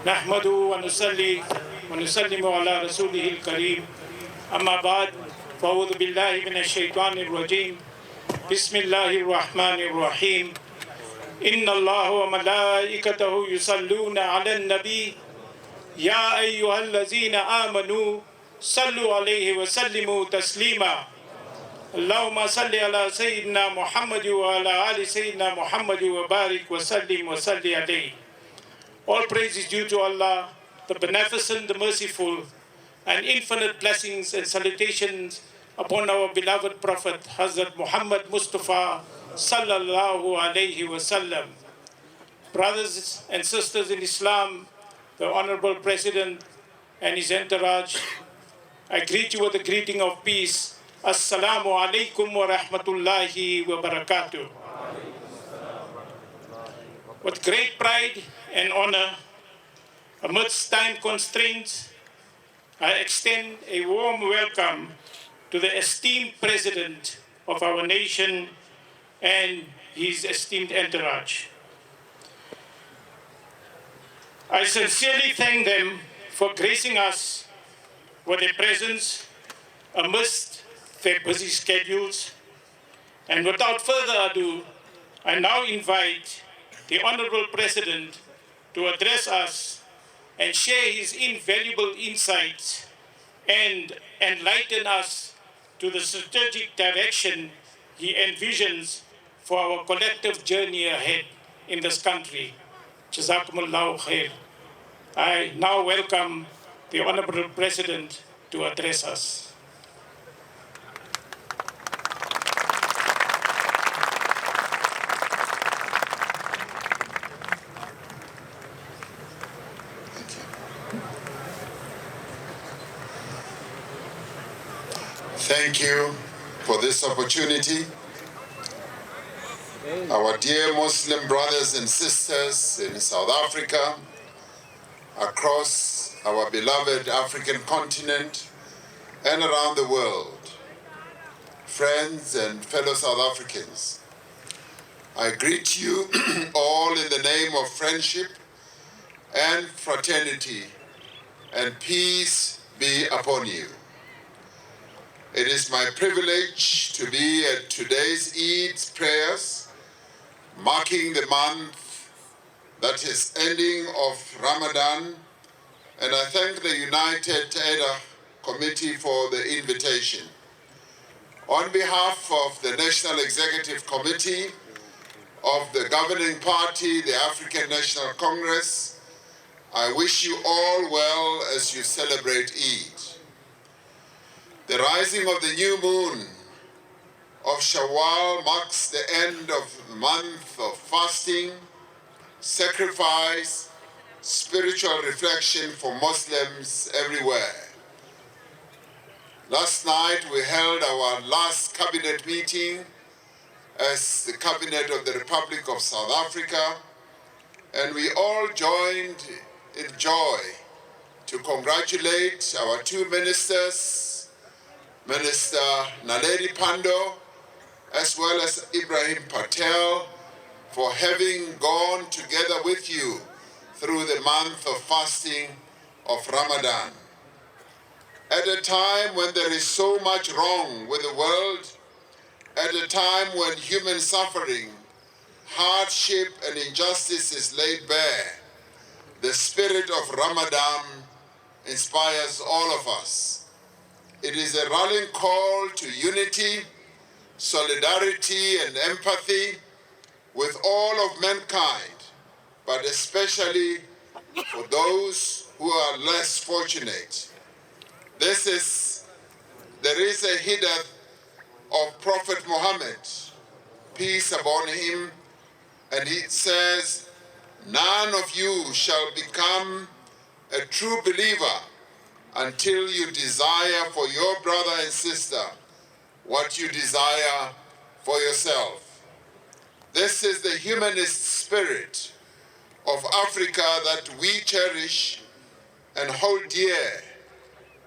نحمده ونصلي ونسلم على رسوله الكريم أما بعد فأعوذ بالله من الشيطان الرجيم بسم الله الرحمن الرحيم إن الله وملائكته يصلون على النبي يا أيها الذين آمنوا صلوا عليه وسلموا تسليما اللهم صل على سيدنا محمد وعلى آل سيدنا محمد وبارك وسلم وصل عليه. All praise is due to Allah, the Beneficent, the Merciful, and infinite blessings and salutations upon our beloved Prophet, Hazrat Muhammad Mustafa, sallallahu alayhi wasallam. Brothers and sisters in Islam, the Honorable President and his entourage, I greet you with the greeting of peace. Assalamu alaikum wa rahmatullahi wa barakatuh. With great pride and honor, amidst time constraints, I extend a warm welcome to the esteemed President of our nation and his esteemed entourage. I sincerely thank them for gracing us with their presence amidst their busy schedules. And without further ado, I now invite the Honorable President to address us and share his invaluable insights and enlighten us to the strategic direction he envisions for our collective journey ahead in this country. Jazakumullahu khair. I now welcome the Honorable President to address us. Thank you for this opportunity. Our dear Muslim brothers and sisters in South Africa, across our beloved African continent and around the world, friends and fellow South Africans, I greet you all in the name of friendship and fraternity, and peace be upon you. It is my privilege to be at today's Eid prayers, marking the month that is ending of Ramadan, and I thank the United Aid Committee for the invitation. On behalf of the National Executive Committee of the governing party, the African National Congress, I wish you all well as you celebrate Eid. The rising of the new moon of Shawwal marks the end of the month of fasting, sacrifice, spiritual reflection for Muslims everywhere. Last night we held our last cabinet meeting as the Cabinet of the Republic of South Africa, and we all joined in joy to congratulate our two ministers, Minister Naledi Pandor, as well as Ibrahim Patel, for having gone together with you through the month of fasting of Ramadan. At a time when there is so much wrong with the world, at a time when human suffering, hardship, and injustice is laid bare, the spirit of Ramadan inspires all of us. It is a rallying call to unity, solidarity, and empathy with all of mankind, but especially for those who are less fortunate. There is a hidayah of Prophet Muhammad, peace upon him, and it says, "None of you shall become a true believer until you desire for your brother and sister what you desire for yourself." This is the humanist spirit of Africa that we cherish and hold dear,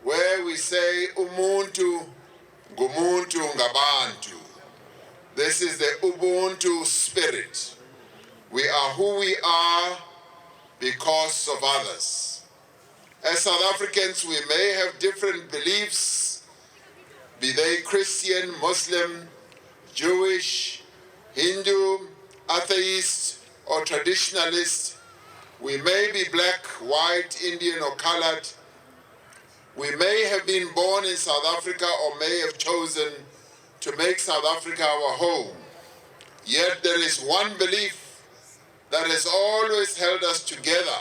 where we say, "Umuntu, ngumuntu, ngabantu." This is the Ubuntu spirit. We are who we are because of others. As South Africans, we may have different beliefs, be they Christian, Muslim, Jewish, Hindu, atheist, or traditionalist. We may be black, white, Indian, or colored. We may have been born in South Africa or may have chosen to make South Africa our home. Yet there is one belief that has always held us together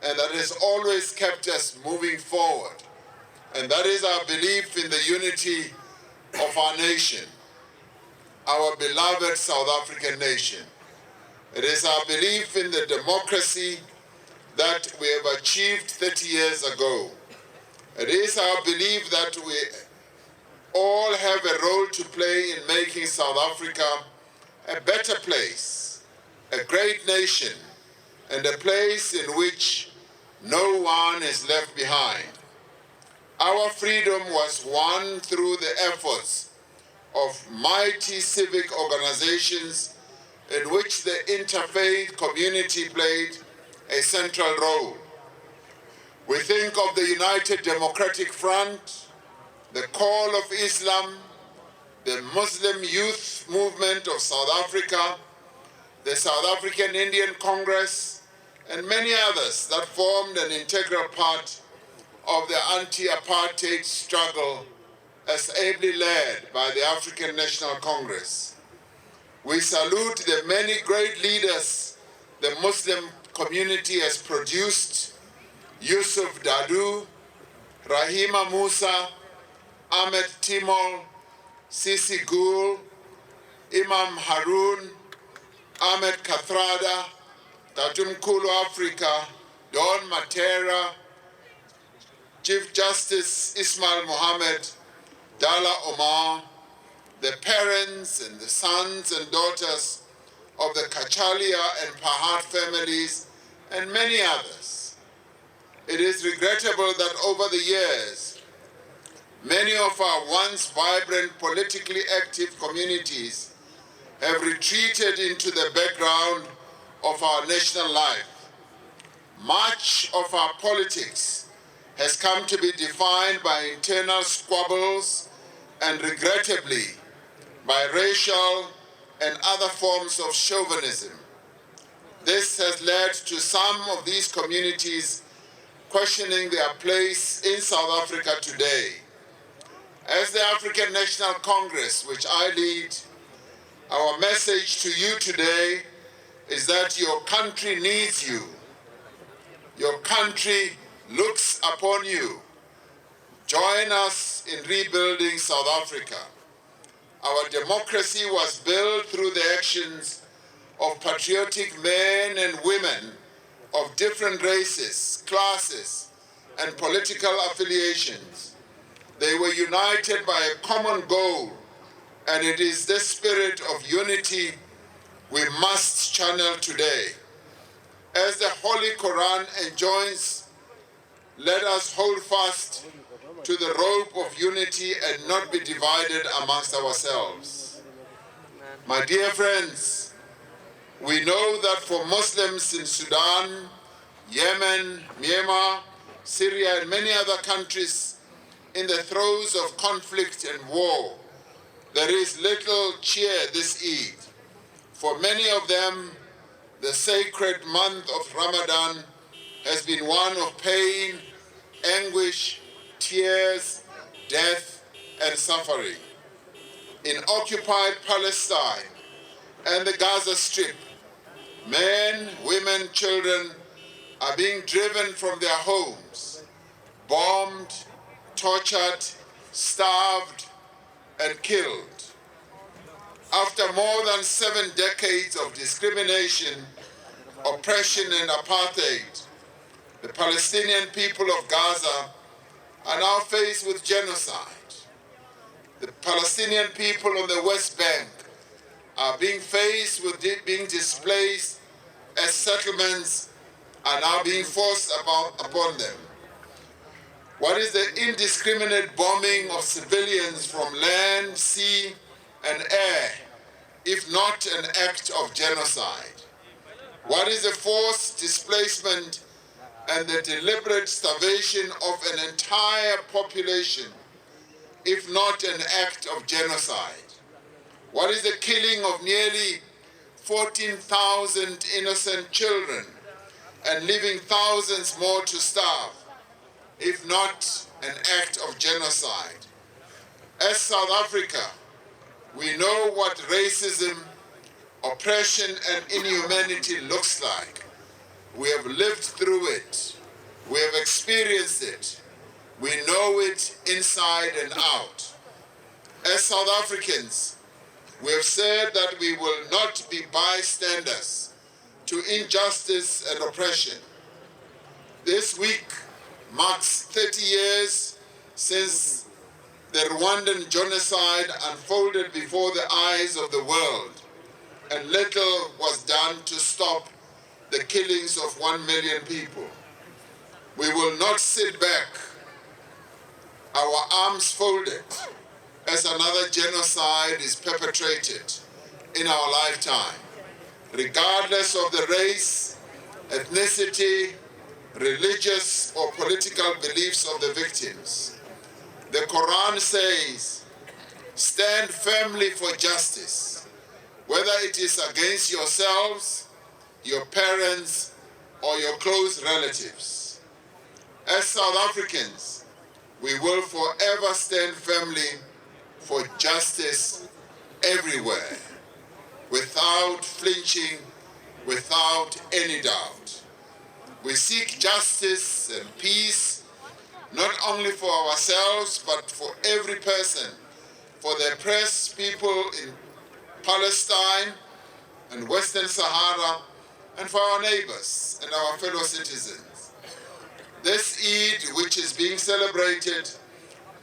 and that has always kept us moving forward. And that is our belief in the unity of our nation, our beloved South African nation. It is our belief in the democracy that we have achieved 30 years ago. It is our belief that we all have a role to play in making South Africa a better place, a great nation, and a place in which no one is left behind. Our freedom was won through the efforts of mighty civic organizations in which the interfaith community played a central role. We think of the United Democratic Front, the Call of Islam, the Muslim Youth Movement of South Africa, the South African Indian Congress, and many others that formed an integral part of the anti-apartheid struggle as ably led by the African National Congress. We salute the many great leaders the Muslim community has produced: Yusuf Dadoo, Rahima Musa, Ahmed Timol, Sisi Gul, Imam Harun, Ahmed Kathrada, Tatumkulu Africa, Don Matera, Chief Justice Ismail Mohammed, Dala Omar, the parents and the sons and daughters of the Kachalia and Pahad families, and many others. It is regrettable that over the years, many of our once vibrant, politically active communities have retreated into the background of our national life. Much of our politics has come to be defined by internal squabbles and, regrettably, by racial and other forms of chauvinism. This has led to some of these communities questioning their place in South Africa today. As the African National Congress, which I lead, our message to you today is that your country needs you. Your country looks upon you. Join us in rebuilding South Africa. Our democracy was built through the actions of patriotic men and women of different races, classes, and political affiliations. They were united by a common goal, and it is this spirit of unity we must channel today. As the Holy Quran enjoins, let us hold fast to the rope of unity and not be divided amongst ourselves. My dear friends, we know that for Muslims in Sudan, Yemen, Myanmar, Syria, and many other countries in the throes of conflict and war, there is little cheer this Eid. For many of them, the sacred month of Ramadan has been one of pain, anguish, tears, death, and suffering. In occupied Palestine and the Gaza Strip, men, women, children are being driven from their homes, bombed, tortured, starved, and killed. After more than 7 decades of discrimination, oppression, and apartheid, the Palestinian people of Gaza are now faced with genocide. The Palestinian people on the West Bank are being faced with being displaced as settlements are now being forced upon them. What is the indiscriminate bombing of civilians from land, sea, and air, if not an act of genocide? What is the forced displacement and the deliberate starvation of an entire population, if not an act of genocide? What is the killing of nearly 14,000 innocent children and leaving thousands more to starve, if not an act of genocide? As South Africa, we know what racism, oppression, and inhumanity looks like. We have lived through it. We have experienced it. We know it inside and out. As South Africans, we have said that we will not be bystanders to injustice and oppression. This week marks 30 years since the Rwandan genocide unfolded before the eyes of the world, and little was done to stop the killings of 1 million people. We will not sit back, our arms folded, as another genocide is perpetrated in our lifetime, regardless of the race, ethnicity, religious or political beliefs of the victims. The Quran says, stand firmly for justice, whether it is against yourselves, your parents, or your close relatives. As South Africans, we will forever stand firmly for justice everywhere, without flinching, without any doubt. We seek justice and peace, not only for ourselves, but for every person, for the oppressed people in Palestine and Western Sahara, and for our neighbors and our fellow citizens. This Eid, which is being celebrated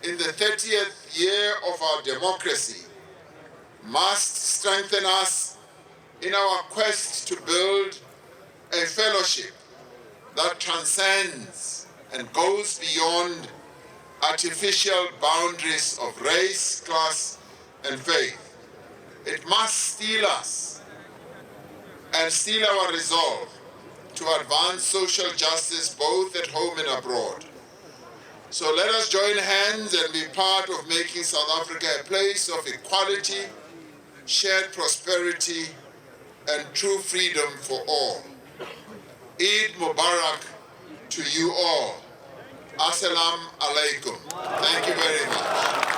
in the 30th year of our democracy, must strengthen us in our quest to build a fellowship that transcends and goes beyond artificial boundaries of race, class, and faith. It must steel us and steel our resolve to advance social justice both at home and abroad. So let us join hands and be part of making South Africa a place of equality, shared prosperity, and true freedom for all. Eid Mubarak to you all. Assalamu alaikum. Thank you very much.